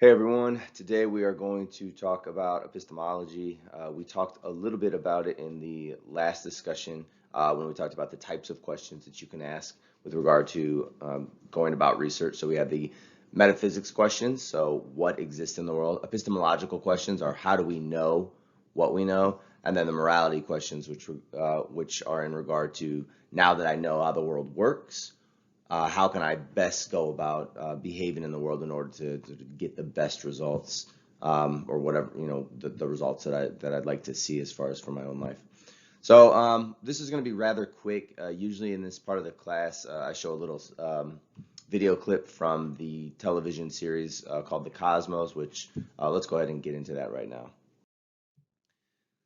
Hey everyone, today we are going to talk about epistemology. We talked a little bit about it in the last discussion when we talked about the types of questions that you can ask with regard to going about research. So we have the metaphysics questions, so what exists in the world. Epistemological questions are how do we know what we know, and then the morality questions, which are in regard to now that I know how the world works, how can I best go about behaving in the world in order to get the best results, or whatever, the results that I'd like to see as far as for my own life. So this is going to be rather quick. Usually in this part of the class, I show a little video clip from the television series called The Cosmos, which let's go ahead and get into that right now.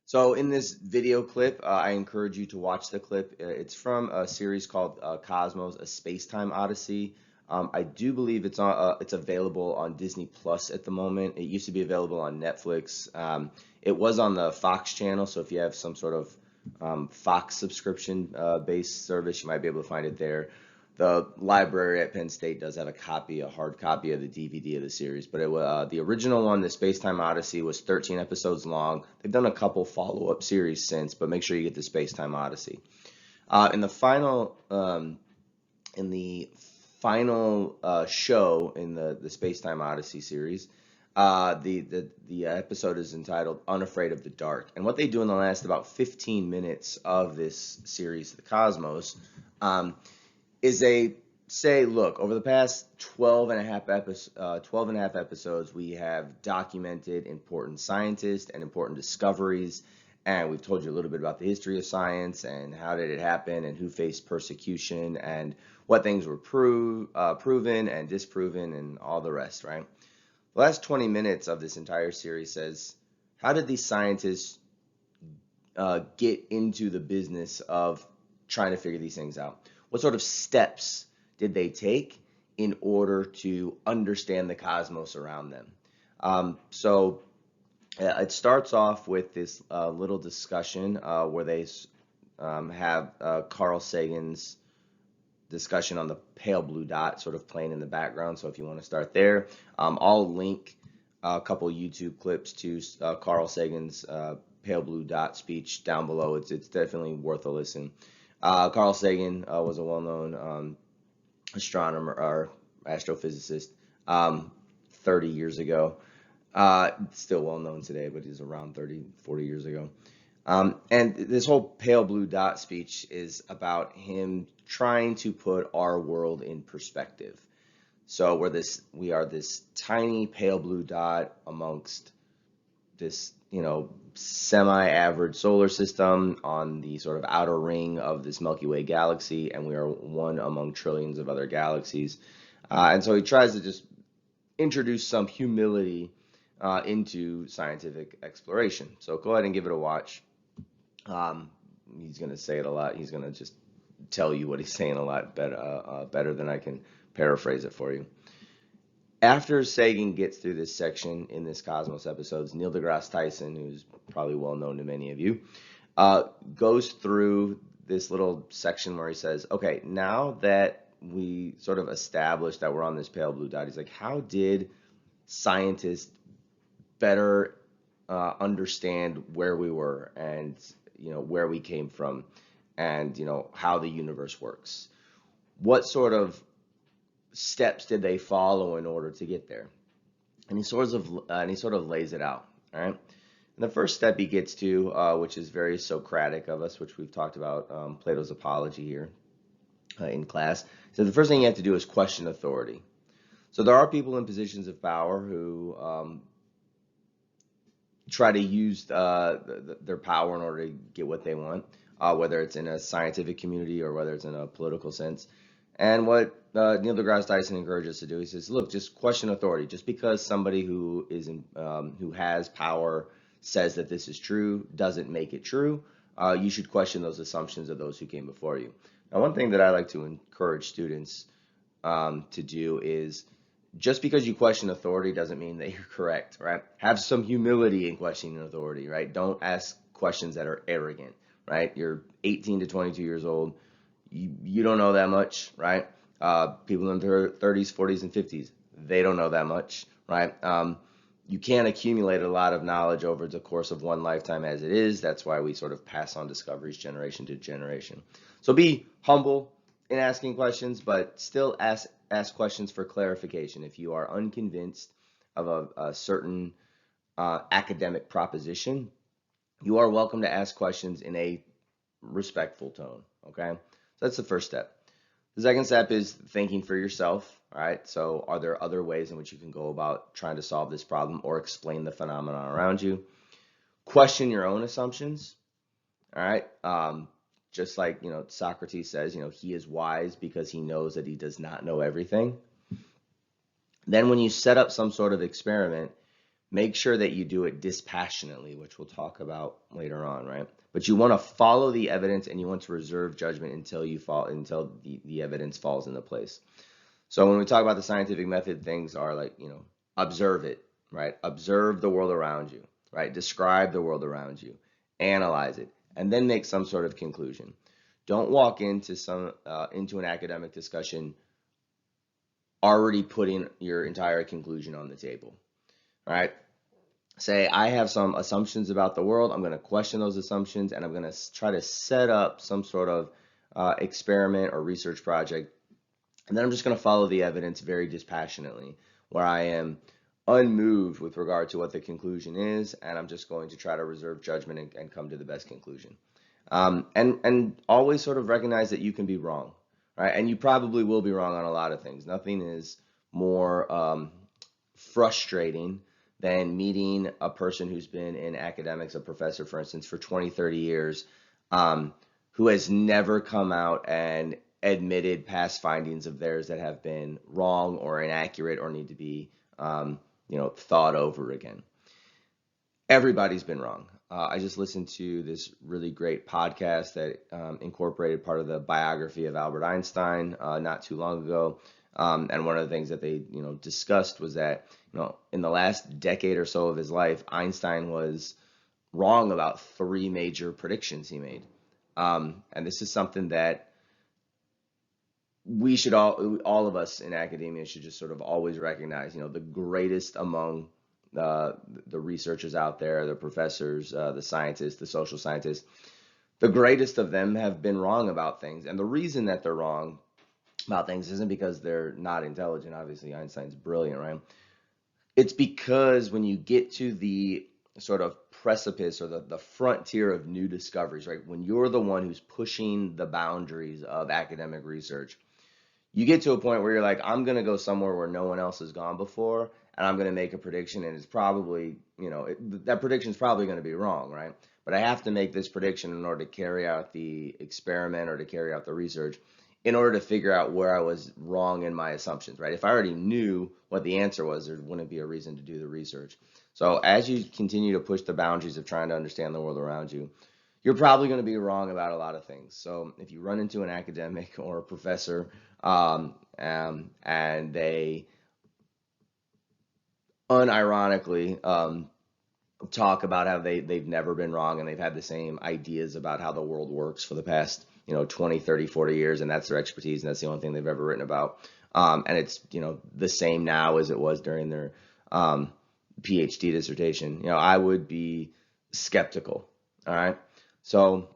So in this video clip, I encourage you to watch the clip. It's from a series called Cosmos, A Space-Time Odyssey. I do believe it's available on Disney Plus at the moment. It used to be available on Netflix. It was on the Fox channel, so if you have some sort of Fox subscription based service, you might be able to find it there. The library at Penn State does have a hard copy of the DVD of the series, but the original one, the Space-Time Odyssey, was 13 episodes long. They've done a couple follow-up series since, but make sure you get the Space-Time Odyssey. In the final show in the Space-Time Odyssey series, the episode is entitled "Unafraid of the Dark," and what they do in the last about 15 minutes of this series, The Cosmos, is they say, look, over the past 12 and a half episodes, we have documented important scientists and important discoveries, and we've told you a little bit about the history of science and how did it happen and who faced persecution and what things were proven and disproven and all the rest, right? The last 20 minutes of this entire series says, how did these scientists get into the business of trying to figure these things out? What sort of steps did they take in order to understand the cosmos around them? So it starts off with this little discussion where they have Carl Sagan's discussion on the pale blue dot sort of playing in the background. So if you want to start there, I'll link a couple YouTube clips to Carl Sagan's pale blue dot speech down below. It's definitely worth a listen. Carl Sagan was a well-known astronomer or astrophysicist 30 years ago. Still well-known today, but he's around 30, 40 years ago. And this whole pale blue dot speech is about him trying to put our world in perspective. So we are this tiny pale blue dot amongst this, semi-average solar system on the sort of outer ring of this Milky Way galaxy, and we are one among trillions of other galaxies. And so he tries to just introduce some humility into scientific exploration. So go ahead and give it a watch. He's going to say it a lot. He's going to just tell you what he's saying a lot better than I can paraphrase it for you. After Sagan gets through this section in this Cosmos episodes, Neil deGrasse Tyson, who's probably well known to many of you, goes through this little section where he says, okay, now that we sort of established that we're on this pale blue dot, he's like, how did scientists better understand where we were and, where we came from and, how the universe works? What sort of steps did they follow in order to get there? And he sort of lays it out. All right. And the first step he gets to, which is very Socratic of us, which we've talked about Plato's Apology here in class. So the first thing you have to do is question authority. So there are people in positions of power who try to use their power in order to get what they want, whether it's in a scientific community or whether it's in a political sense. And what Neil deGrasse Tyson encourages us to do, he says, look, just question authority. Just because somebody who has power says that this is true doesn't make it true. You should question those assumptions of those who came before you. Now, one thing that I like to encourage students to do is, just because you question authority doesn't mean that you're correct, right? Have some humility in questioning authority, right? Don't ask questions that are arrogant, right? You're 18 to 22 years old. You don't know that much, right? People in their 30s, 40s, and 50s, they don't know that much, right? You can't accumulate a lot of knowledge over the course of one lifetime as it is. That's why we sort of pass on discoveries generation to generation. So be humble in asking questions, but still ask questions for clarification. If you are unconvinced of a certain academic proposition, you are welcome to ask questions in a respectful tone, okay? So that's the first step. The second step is thinking for yourself, all right? So are there other ways in which you can go about trying to solve this problem or explain the phenomenon around you? Question your own assumptions, all right? Just like, Socrates says, he is wise because he knows that he does not know everything. Then when you set up some sort of experiment, make sure that you do it dispassionately, which we'll talk about later on, right? But you want to follow the evidence and you want to reserve judgment until the evidence falls into place. So when we talk about the scientific method, things are like, observe it, right? Observe the world around you, right? Describe the world around you, analyze it, and then make some sort of conclusion. Don't walk into an academic discussion already putting your entire conclusion on the table. Right? Say, I have some assumptions about the world. I'm going to question those assumptions, and I'm going to try to set up some sort of experiment or research project. And then I'm just going to follow the evidence very dispassionately, where I am unmoved with regard to what the conclusion is, and I'm just going to try to reserve judgment and come to the best conclusion. And always sort of recognize that you can be wrong, right? And you probably will be wrong on a lot of things. Nothing is more frustrating than meeting a person who's been in academics, a professor, for instance, for 20, 30 years, who has never come out and admitted past findings of theirs that have been wrong or inaccurate or need to be, thought over again. Everybody's been wrong. I just listened to this really great podcast that incorporated part of the biography of Albert Einstein not too long ago. And one of the things that they, discussed was that, in the last decade or so of his life, Einstein was wrong about 3 major predictions he made. And this is something that we should all of us in academia should just sort of always recognize, the greatest among the researchers out there, the professors, the scientists, the social scientists, the greatest of them have been wrong about things. And the reason that they're wrong about things isn't because they're not intelligent. Obviously, Einstein's brilliant, right? It's because when you get to the sort of precipice or the frontier of new discoveries, right? When you're the one who's pushing the boundaries of academic research, you get to a point where you're like, I'm going to go somewhere where no one else has gone before, and I'm going to make a prediction, and it's probably, that prediction is probably going to be wrong, right? But I have to make this prediction in order to carry out the experiment or to carry out the research in order to figure out where I was wrong in my assumptions, right? If I already knew what the answer was, there wouldn't be a reason to do the research. So as you continue to push the boundaries of trying to understand the world around you, you're probably going to be wrong about a lot of things. So if you run into an academic or a professor and they unironically talk about how they've never been wrong and they've had the same ideas about how the world works for the past 20, 30, 40 years, and that's their expertise, and that's the only thing they've ever written about. And it's, the same now as it was during their PhD dissertation. I would be skeptical, all right? So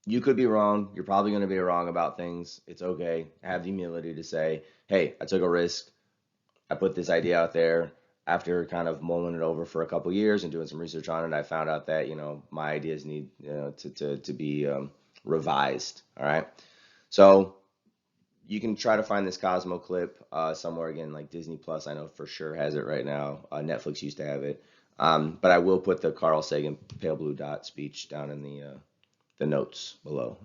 you could be wrong. You're probably going to be wrong about things. It's okay. Have the humility to say, hey, I took a risk. I put this idea out there. After kind of mulling it over for a couple years and doing some research on it, I found out that, my ideas need to be revised. All right. So you can try to find this Cosmo clip somewhere, again, like Disney Plus. I know for sure has it right now. Netflix used to have it. But I will put the Carl Sagan Pale Blue Dot speech down in the notes below.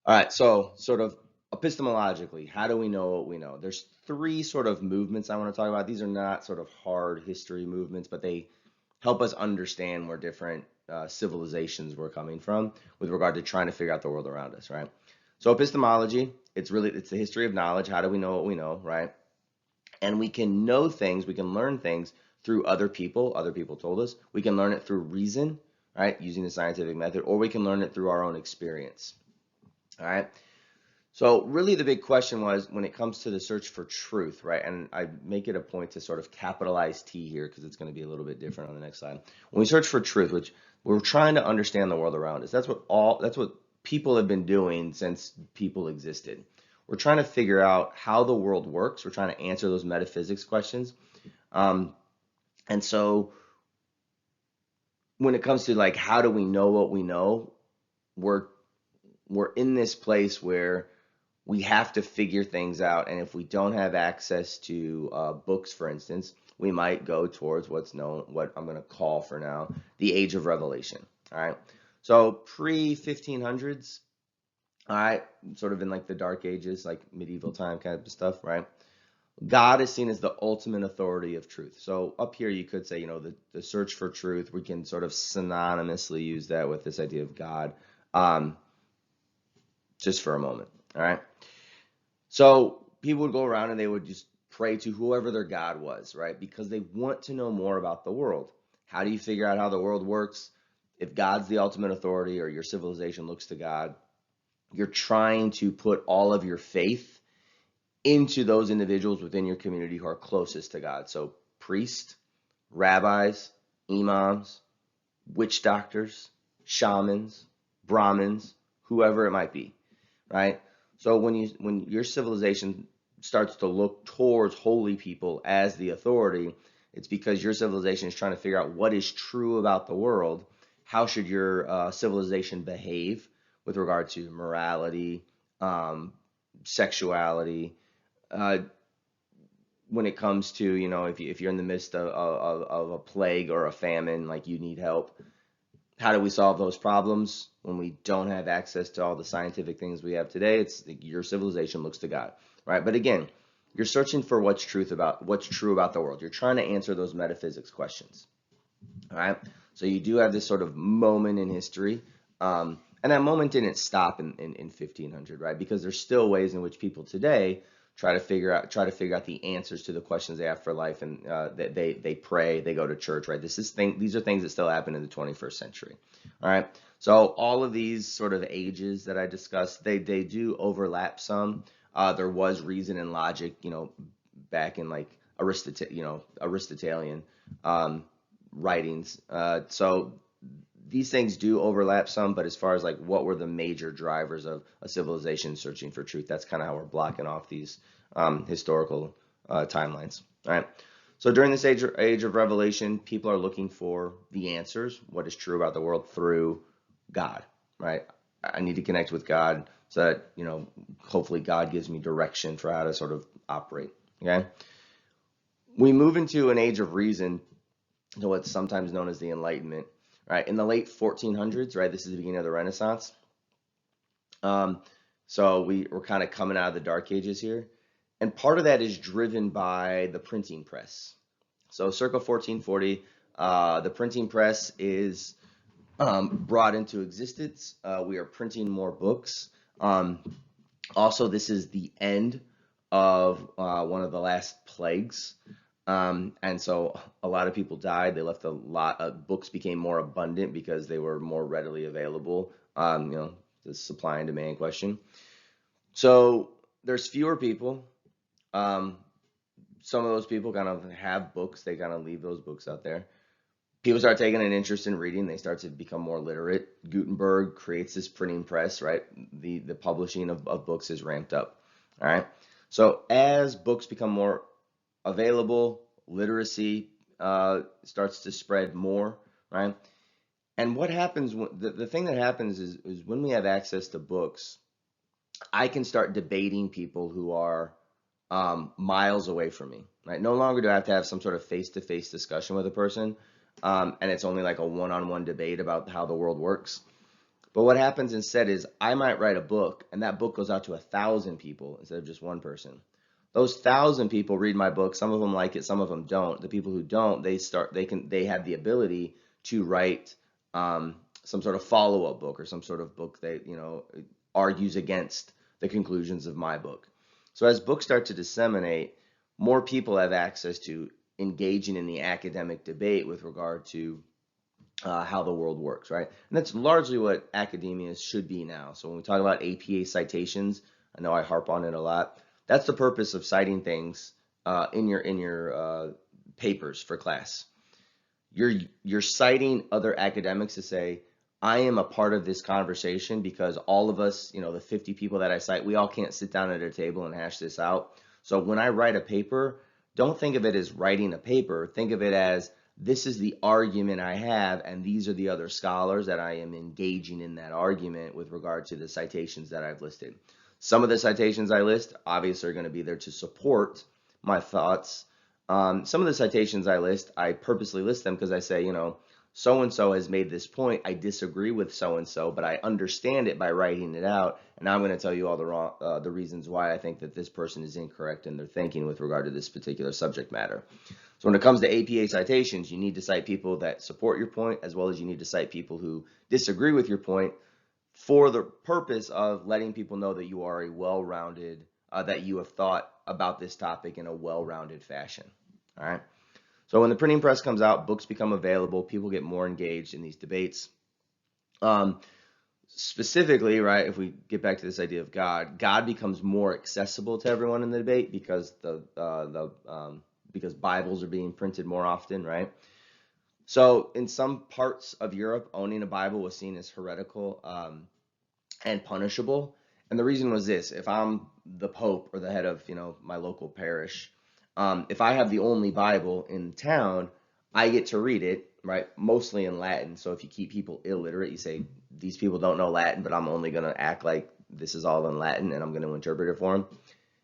All right. So sort of epistemologically, how do we know what we know? There's 3 sort of movements I want to talk about. These are not sort of hard history movements, but they help us understand where different civilizations were coming from with regard to trying to figure out the world around us, right? So epistemology, it's the history of knowledge. How do we know what we know, right? And we can know things, we can learn things through other people told us. We can learn it through reason, right, using the scientific method, or we can learn it through our own experience, all right? So really the big question was when it comes to the search for truth, right? And I make it a point to sort of capitalize T here because it's going to be a little bit different on the next slide. When we search for truth, which we're trying to understand the world around us, that's what people have been doing since people existed. We're trying to figure out how the world works. We're trying to answer those metaphysics questions. And so when it comes to like how do we know what we know, we're in this place where we have to figure things out, and if we don't have access to books, for instance, we might go towards what I'm going to call for now the Age of Revelation. All right, so pre-1500s, all right, sort of in like the Dark Ages, like medieval time kind of stuff, right? God is seen as the ultimate authority of truth. So up here you could say, the search for truth, we can sort of synonymously use that with this idea of God, just for a moment, all right? So people would go around and they would just pray to whoever their God was, right? Because they want to know more about the world. How do you figure out how the world works? If God's the ultimate authority or your civilization looks to God, you're trying to put all of your faith into those individuals within your community who are closest to God. So priests, rabbis, imams, witch doctors, shamans, Brahmins, whoever it might be, right? So when your civilization starts to look towards holy people as the authority, it's because your civilization is trying to figure out what is true about the world. How should your civilization behave with regard to morality, sexuality, when it comes to, if you're in the midst of a plague or a famine, like you need help, how do we solve those problems when we don't have access to all the scientific things we have today? It's your civilization looks to God, right? But again, you're searching for what's true about the world. You're trying to answer those metaphysics questions, all right? So you do have this sort of moment in history, and that moment didn't stop in 1500, right? Because there's still ways in which people today try to figure out the answers to the questions they have for life, and they pray, they go to church, right? These are things that still happen in the 21st century. All right. So all of these sort of ages that I discussed, they do overlap some. There was reason and logic, back in like Aristotelian writings. So these things do overlap some, but as far as like what were the major drivers of a civilization searching for truth, that's kind of how we're blocking off these historical timelines. All right. So during this age of revelation, people are looking for the answers, what is true about the world, through God, right? I need to connect with God so that, hopefully God gives me direction for how to sort of operate, okay? We move into an age of reason, to what's sometimes known as the Enlightenment. Right, in the late 1400s, right, this is the beginning of the Renaissance. So we're kind of coming out of the Dark Ages here. And part of that is driven by the printing press. So circa 1440, the printing press is brought into existence. We are printing more books. Also, this is the end of one of the last plagues. And so a lot of people died. They left a lot of books, became more abundant because they were more readily available. The supply and demand question. So there's fewer people. Some of those people kind of have books. They kind of leave those books out there. People start taking an interest in reading. They start to become more literate. Gutenberg creates this printing press, right? The publishing of books is ramped up. All right. So as books become more available, literacy starts to spread more, right? And what happens, the thing that happens is when we have access to books, I can start debating people who are miles away from me, right? No longer do I have to have some sort of face-to-face discussion with a person, and it's only like a one-on-one debate about how the world works. But what happens instead is I might write a book, and that book goes out to 1,000 people instead of just one person. Those 1,000 people read my book. Some of them like it, some of them don't. The people who don't, they have the ability to write some sort of follow-up book or some sort of book that argues against the conclusions of my book. So as books start to disseminate, more people have access to engaging in the academic debate with regard to how the world works, right? And that's largely what academia should be now. So when we talk about APA citations, I know I harp on it a lot. That's the purpose of citing things in your papers for class. You're citing other academics to say, I am a part of this conversation because all of us, the 50 people that I cite, we all can't sit down at a table and hash this out. So when I write a paper, don't think of it as writing a paper. Think of it as, this is the argument I have, and these are the other scholars that I am engaging in that argument with regard to the citations that I've listed. Some of the citations I list obviously are going to be there to support my thoughts. Some of the citations I list, I purposely list them because I say, so-and-so has made this point. I disagree with so-and-so, but I understand it by writing it out. And now I'm going to tell you all the reasons why I think that this person is incorrect in their thinking with regard to this particular subject matter. So when it comes to APA citations, you need to cite people that support your point, as well as you need to cite people who disagree with your point, for the purpose of letting people know that you are a well-rounded, that you have thought about this topic in a well-rounded fashion. All right. So when the printing press comes out, books become available, people get more engaged in these debates. Specifically, right, if we get back to this idea of God becomes more accessible to everyone in the debate because because Bibles are being printed more often, right? So in some parts of Europe, owning a Bible was seen as heretical and punishable. And the reason was this: if I'm the Pope or the head of my local parish, if I have the only Bible in town, I get to read it, right? Mostly in Latin. So if you keep people illiterate, you say, these people don't know Latin, but I'm only going to act like this is all in Latin and I'm going to interpret it for them.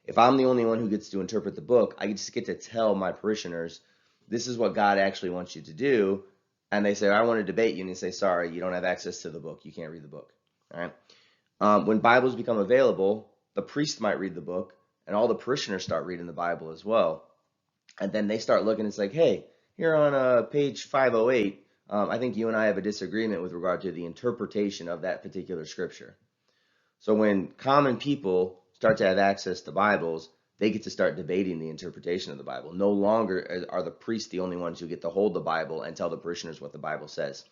If I'm the only one who gets to interpret the book, I just get to tell my parishioners, this is what God actually wants you to do. And they say, I want to debate you. And you say, sorry, you don't have access to the book. You can't read the book. All right. When Bibles become available, the priest might read the book and all the parishioners start reading the Bible as well. And then they start looking, it's like, hey, here on page 508, I think you and I have a disagreement with regard to the interpretation of that particular scripture. So when common people start to have access to Bibles, they get to start debating the interpretation of the Bible. No longer are the priests the only ones who get to hold the Bible and tell the parishioners what the Bible says.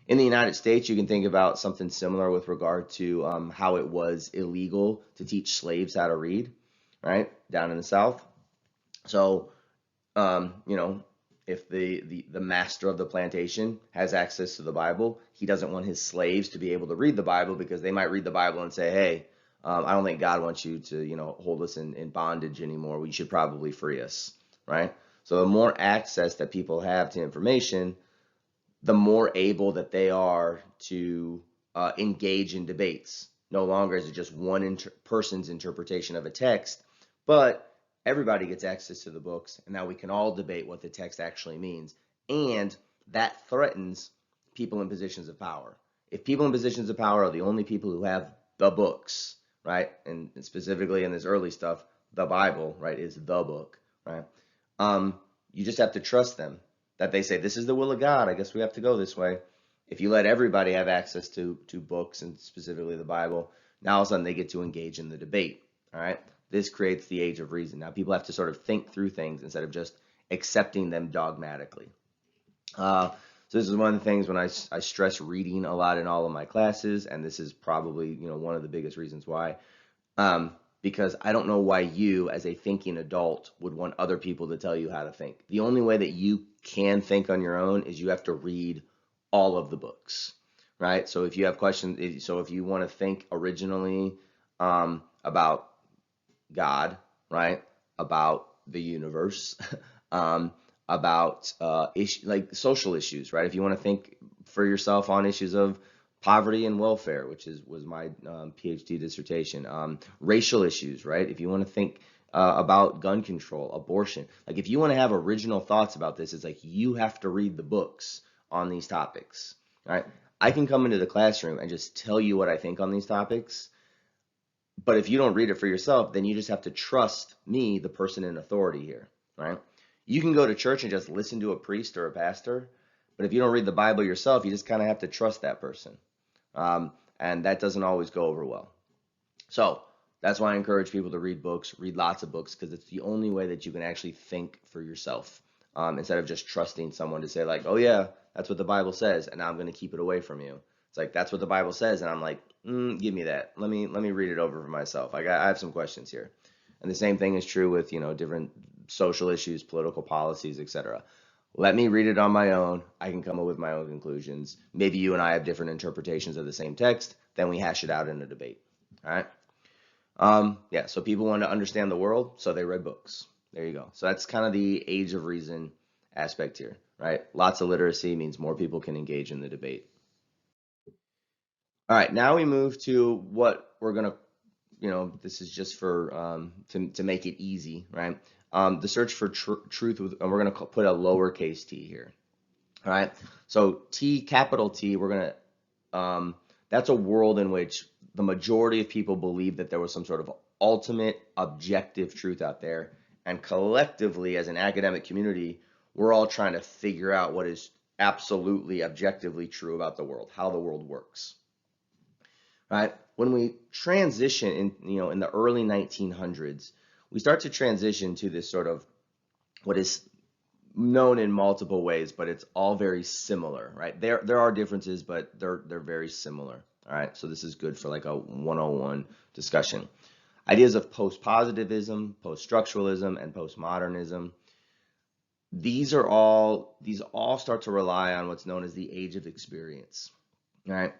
In the United States, you can think about something similar with regard to how it was illegal to teach slaves how to read, right, down in the South. So, if the master of the plantation has access to the Bible, he doesn't want his slaves to be able to read the Bible because they might read the Bible and say, hey, I don't think God wants you to, hold us in bondage anymore. We should probably free us, right? So the more access that people have to information, the more able that they are to engage in debates. No longer is it just one person's interpretation of a text, but everybody gets access to the books, and now we can all debate what the text actually means. And that threatens people in positions of power. If people in positions of power are the only people who have the books, right, and specifically in this early stuff, the Bible, right, is the book, right, you just have to trust them, that they say, this is the will of God, I guess we have to go this way. If you let everybody have access to books, and specifically the Bible, now all of a sudden they get to engage in the debate, all right? This creates the age of reason. Now people have to sort of think through things instead of just accepting them dogmatically. So this is one of the things when I stress reading a lot in all of my classes, and this is probably one of the biggest reasons why, because I don't know why you as a thinking adult would want other people to tell you how to think. The only way that you can think on your own is you have to read all of the books, right? So if you have questions, so if you want to think originally about God, right, about the universe, about like social issues, right? If you want to think for yourself on issues of poverty and welfare, which was my PhD dissertation, racial issues, right? If you want to think about gun control, abortion, like if you want to have original thoughts about this, it's like you have to read the books on these topics, right? I can come into the classroom and just tell you what I think on these topics, but if you don't read it for yourself, then you just have to trust me, the person in authority here, right? You can go to church and just listen to a priest or a pastor, but if you don't read the Bible yourself, you just kind of have to trust that person. And that doesn't always go over well. So that's why I encourage people to read books, read lots of books, because it's the only way that you can actually think for yourself, instead of just trusting someone to say like, oh yeah, that's what the Bible says, and now I'm going to keep it away from you. It's like, that's what the Bible says, and I'm like, Give me that. Let me read it over for myself. I have some questions here. And the same thing is true with, different social issues, political policies, etc. Let me read it on my own. I can come up with my own conclusions. Maybe you and I have different interpretations of the same text. Then we hash it out in a debate. All right. Yeah. So people want to understand the world, so they read books. There you go. So that's kind of the age of reason aspect here, right? Lots of literacy means more people can engage in the debate. All right. Now we move to what we're gonna, this is just for to make it easy, right? The search for truth with, and we're going to put a lowercase t here. All right. So T, capital T, we're going to, that's a world in which the majority of people believe that there was some sort of ultimate objective truth out there. And collectively, as an academic community, we're all trying to figure out what is absolutely objectively true about the world, how the world works. Right? When we transition in the early 1900s, we start to transition to this sort of what is known in multiple ways, but it's all very similar, right? There are differences, but they're very similar. All right, so this is good for like a 101 discussion. Ideas of post-positivism, post-structuralism, and postmodernism. These all start to rely on what's known as the age of experience. All right.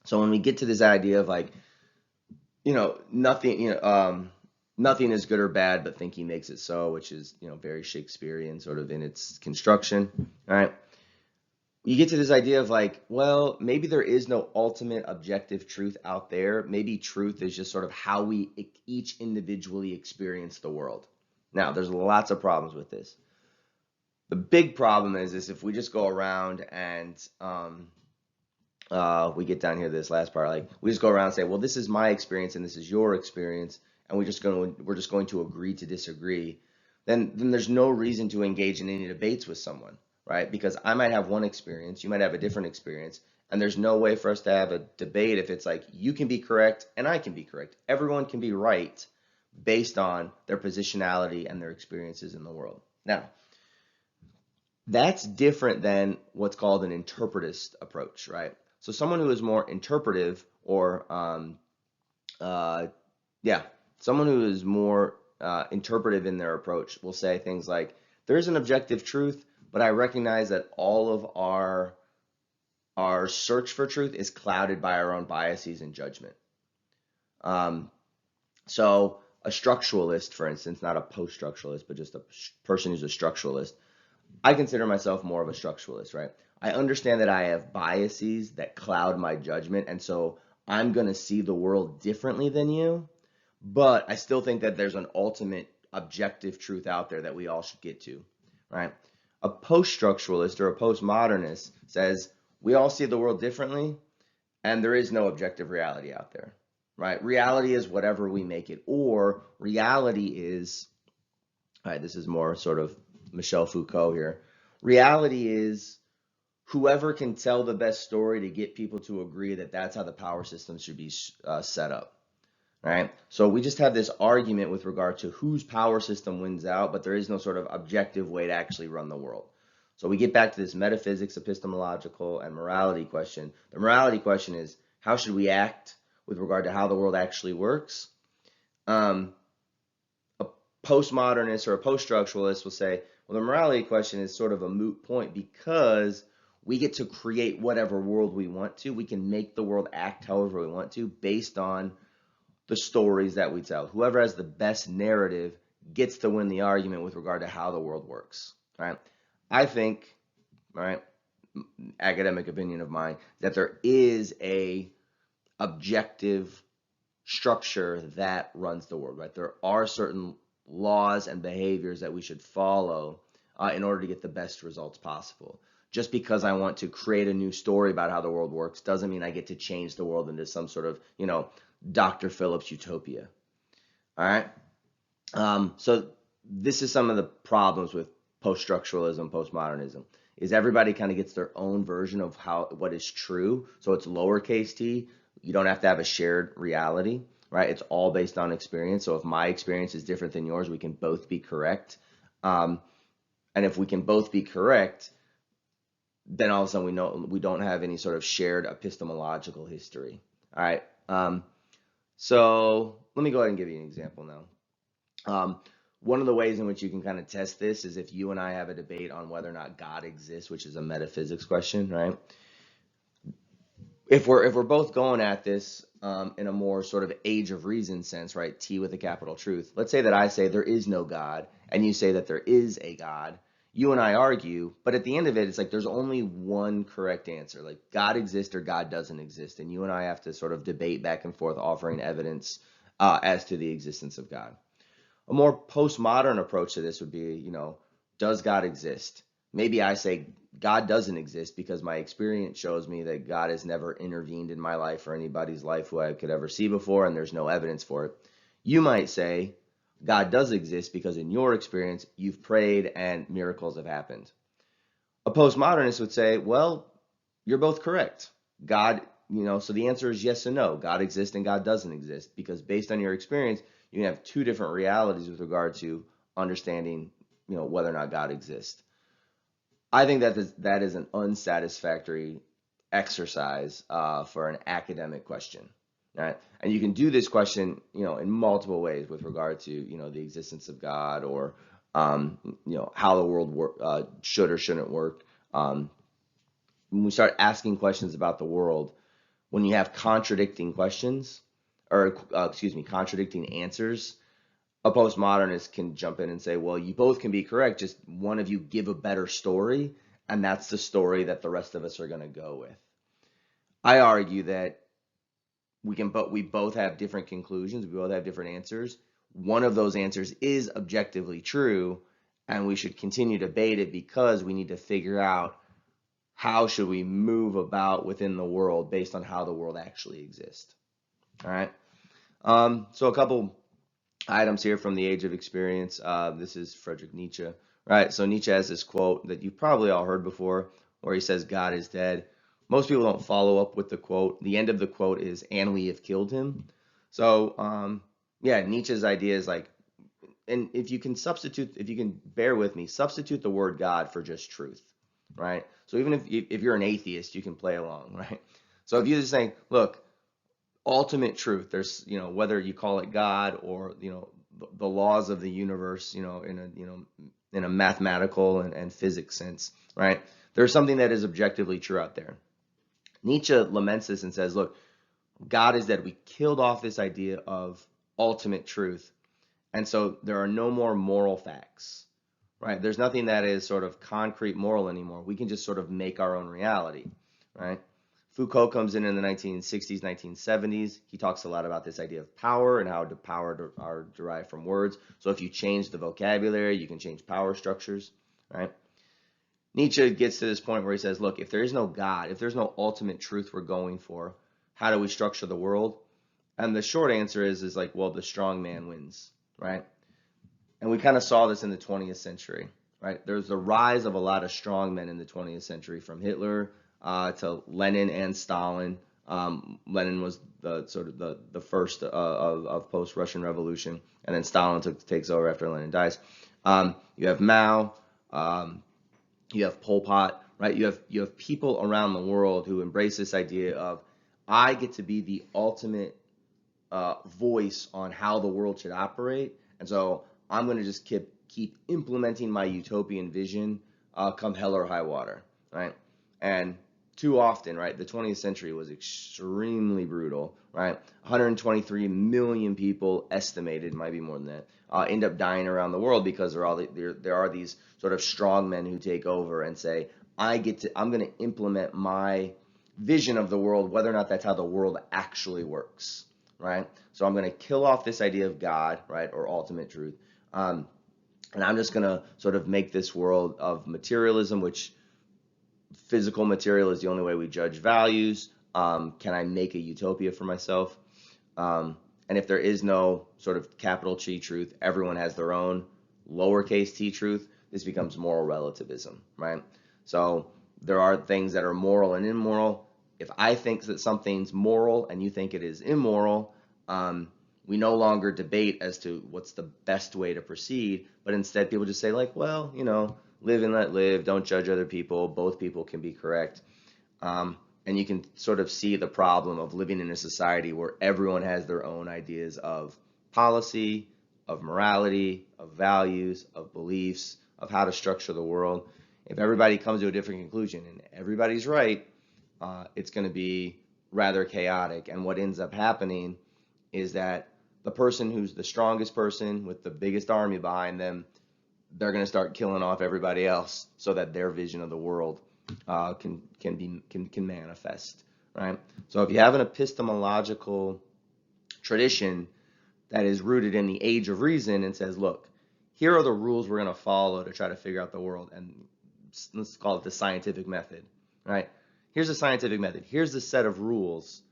So when we get to this idea of like, nothing, nothing is good or bad, but thinking makes it so, which is, very Shakespearean sort of in its construction. All right. You get to this idea of like, well, maybe there is no ultimate objective truth out there. Maybe truth is just sort of how we each individually experience the world. Now, there's lots of problems with this. The big problem is if we just go around and we get down here to this last part, like we just go around and say, well, this is my experience and this is your experience, and we're just going to agree to disagree, then there's no reason to engage in any debates with someone, right? Because I might have one experience, you might have a different experience, and there's no way for us to have a debate if it's like you can be correct and I can be correct. Everyone can be right based on their positionality and their experiences in the world. Now, that's different than what's called an interpretist approach, right? So someone who is more interpretive or, someone who is more interpretive in their approach will say things like, there's an objective truth, but I recognize that all of our search for truth is clouded by our own biases and judgment. So a structuralist, for instance, not a post-structuralist, but just a person who's a structuralist, I consider myself more of a structuralist, right? I understand that I have biases that cloud my judgment, and so I'm going to see the world differently than you, but I still think that there's an ultimate objective truth out there that we all should get to, right? A post-structuralist or a postmodernist says we all see the world differently, and there is no objective reality out there, right? Reality is whatever we make it, or reality is, all right, this is more sort of Michel Foucault here. Reality is whoever can tell the best story to get people to agree that that's how the power system should be set up, right? So we just have this argument with regard to whose power system wins out, but there is no sort of objective way to actually run the world. So we get back to this metaphysics, epistemological, and morality question. The morality question is, how should we act with regard to how the world actually works? A postmodernist or a post-structuralist will say, well, the morality question is sort of a moot point because we get to create whatever world we want to. We can make the world act however we want to based on the stories that we tell. Whoever has the best narrative gets to win the argument with regard to how the world works, right? I think, right, academic opinion of mine, that there is a objective structure that runs the world, right? There are certain laws and behaviors that we should follow in order to get the best results possible. Just because I want to create a new story about how the world works doesn't mean I get to change the world into some sort of, Dr. Phillips utopia. All right. So this is some of the problems with post-structuralism, postmodernism, is everybody kind of gets their own version of what is true. So it's lowercase t. You don't have to have a shared reality, right? It's all based on experience. So if my experience is different than yours, we can both be correct. And if we can both be correct, then all of a sudden we know we don't have any sort of shared epistemological history. All right. So let me go ahead and give you an example now. One of the ways in which you can kind of test this is if you and I have a debate on whether or not God exists, which is a metaphysics question, right? If we're both going at this in a more sort of age of reason sense, right? T with a capital truth. Let's say that I say there is no God, and you say that there is a God. You and I argue, but at the end of it, it's like there's only one correct answer. Like God exists or God doesn't exist, and you and I have to sort of debate back and forth, offering evidence as to the existence of God. A more postmodern approach to this would be, does God exist? Maybe I say God doesn't exist because my experience shows me that God has never intervened in my life or anybody's life who I could ever see before, and there's no evidence for it. You might say God does exist because in your experience, you've prayed and miracles have happened. A postmodernist would say, well, you're both correct. God, so the answer is yes and no. God exists and God doesn't exist because based on your experience, you can have two different realities with regard to understanding, whether or not God exists. I think that is an unsatisfactory exercise for an academic question, right? And you can do this question, in multiple ways with regard to, the existence of God or, how the world should or shouldn't work. When we start asking questions about the world, when you have contradicting questions, or contradicting answers, a postmodernist can jump in and say, well, you both can be correct, just one of you give a better story, and that's the story that the rest of us are going to go with. I argue that we both have different conclusions, we both have different answers. One of those answers is objectively true, and we should continue to debate it because we need to figure out how should we move about within the world based on how the world actually exists. All right. So a couple items here from the Age of Experience. This is Frederick Nietzsche, right? So Nietzsche has this quote that you've probably all heard before, where he says, "God is dead." Most people don't follow up with the quote. The end of the quote is, "And we have killed him." So, Nietzsche's idea is like, and if you can bear with me, substitute the word God for just truth, right? So even if you're an atheist, you can play along, right? So if you're just saying, look, ultimate truth, there's, whether you call it God or, the laws of the universe, in a mathematical and physics sense, right? There's something that is objectively true out there. Nietzsche laments this and says, look, God is dead. We killed off this idea of ultimate truth. And so there are no more moral facts, right? There's nothing that is sort of concrete moral anymore. We can just sort of make our own reality, right? Foucault comes in the 1960s, 1970s. He talks a lot about this idea of power and how the power are derived from words. So if you change the vocabulary, you can change power structures, right? Nietzsche gets to this point where he says, look, if there is no God, if there's no ultimate truth we're going for, how do we structure the world? And the short answer is like, well, the strong man wins, right? And we kind of saw this in the 20th century, right? There's the rise of a lot of strong men in the 20th century, from Hitler to Lenin and Stalin. Lenin was the first of post-Russian Revolution, and then Stalin takes over after Lenin dies. You have Mao, you have Pol Pot, right? You have people around the world who embrace this idea of, I get to be the ultimate voice on how the world should operate, and so I'm going to just keep implementing my utopian vision, come hell or high water, right? And too often, right, the 20th century was extremely brutal, right? 123 million people estimated, might be more than that, end up dying around the world because there are these sort of strong men who take over and say, I'm going to implement my vision of the world, whether or not that's how the world actually works, right? So I'm going to kill off this idea of God, right, or ultimate truth. And I'm just going to sort of make this world of materialism, which physical material is the only way we judge values. Can I make a utopia for myself? And if there is no sort of capital T truth, everyone has their own lowercase t truth, this becomes moral relativism, right? So there are things that are moral and immoral. If I think that something's moral and you think it is immoral, we no longer debate as to what's the best way to proceed, but instead people just say like, well, live and let live, don't judge other people, both people can be correct. and you can sort of see the problem of living in a society where everyone has their own ideas of policy, of morality, of values, of beliefs, of how to structure the world. If everybody comes to a different conclusion and everybody's right, it's going to be rather chaotic. And what ends up happening is that the person who's the strongest person with the biggest army behind them, they're going to start killing off everybody else so that their vision of the world can manifest, right? So if you have an epistemological tradition that is rooted in the age of reason and says, look, here are the rules we're going to follow to try to figure out the world, and let's call it the scientific method, right? Here's the scientific method. Here's the set of rules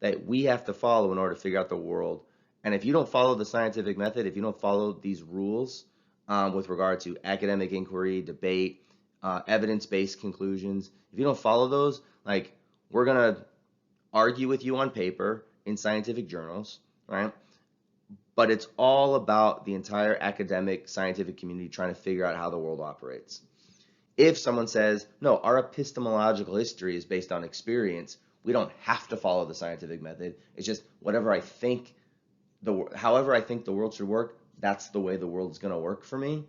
that we have to follow in order to figure out the world. And if you don't follow the scientific method, if you don't follow these rules with regard to academic inquiry, debate, evidence-based conclusions, if you don't follow those, like, we're going to argue with you on paper in scientific journals, right? But it's all about the entire academic scientific community trying to figure out how the world operates. If someone says, no, our epistemological history is based on experience, we don't have to follow the scientific method. It's just however I think the world should work, that's the way the world is going to work for me.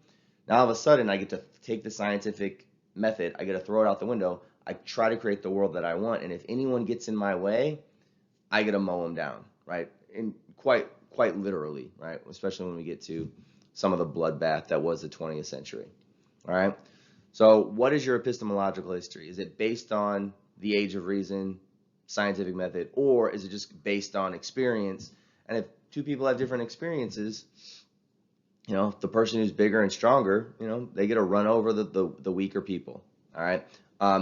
Now all of a sudden I get to take the scientific method, I get to throw it out the window, I try to create the world that I want, and if anyone gets in my way, I get to mow them down, right? And quite literally, right? Especially when we get to some of the bloodbath that was the 20th century, all right? So what is your epistemological history? Is it based on the age of reason, scientific method, or is it just based on experience? And if two people have different experiences, the person who's bigger and stronger, they get to run over the weaker people, all right?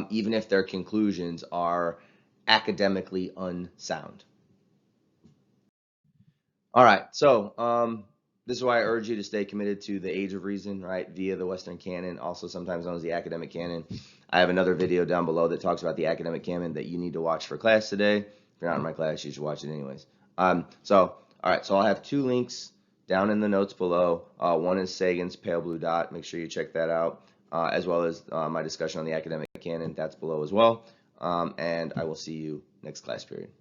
Even if their conclusions are academically unsound. All right, so this is why I urge you to stay committed to the age of reason, right, via the Western canon, also sometimes known as the academic canon. I have another video down below that talks about the academic canon that you need to watch for class today. If you're not in my class, you should watch it anyways. All right, so I'll have two links down in the notes below. One is Sagan's Pale Blue Dot. Make sure you check that out, as well as my discussion on the academic canon. That's below as well. And I will see you next class period.